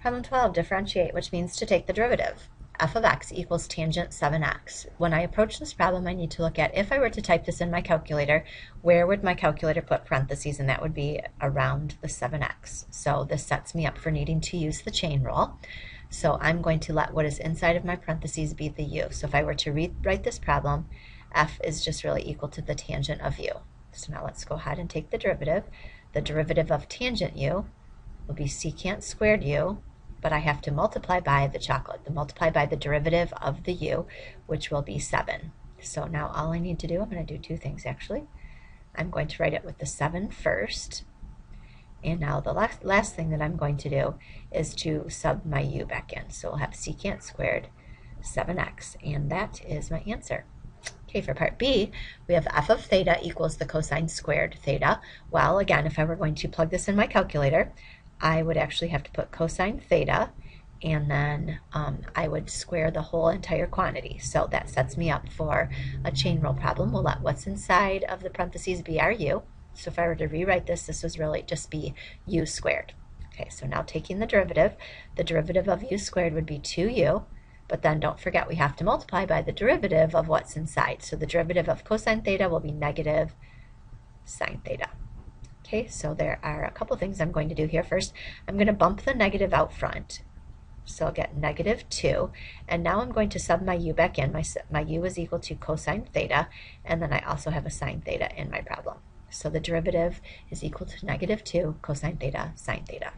Problem 12, differentiate, which means to take the derivative. F of x equals tangent 7x. When I approach this problem, I need to look at, if I were to type this in my calculator, where would my calculator put parentheses? And that would be around the 7x. So this sets me up for needing to use the chain rule. So I'm going to let what is inside of my parentheses be the u. So if I were to rewrite this problem, f is just really equal to the tangent of u. So now let's go ahead and take the derivative. The derivative of tangent u will be secant squared u, but I have to multiply by the chocolate, multiply by the derivative of the u, which will be 7. So now all I need to do, I'm going to do two things actually. I'm going to write it with the 7 first, and now the last thing that I'm going to do is to sub my u back in. So we'll have secant squared 7x, and that is my answer. Okay, for part B, we have f of theta equals the cosine squared theta. Well, again, if I were going to plug this in my calculator, I would actually have to put cosine theta, and then I would square the whole entire quantity. So that sets me up for a chain rule problem. We'll let what's inside of the parentheses be our u. So if I were to rewrite this, this would really just be u squared. Okay, so now taking the derivative of u squared would be 2u, but then don't forget we have to multiply by the derivative of what's inside. So the derivative of cosine theta will be negative sine theta. Okay, so there are a couple things I'm going to do here. First, I'm going to bump the negative out front. So I'll get negative 2, and now I'm going to sub my u back in. My u is equal to cosine theta, and then I also have a sine theta in my problem. So the derivative is equal to negative 2 cosine theta sine theta.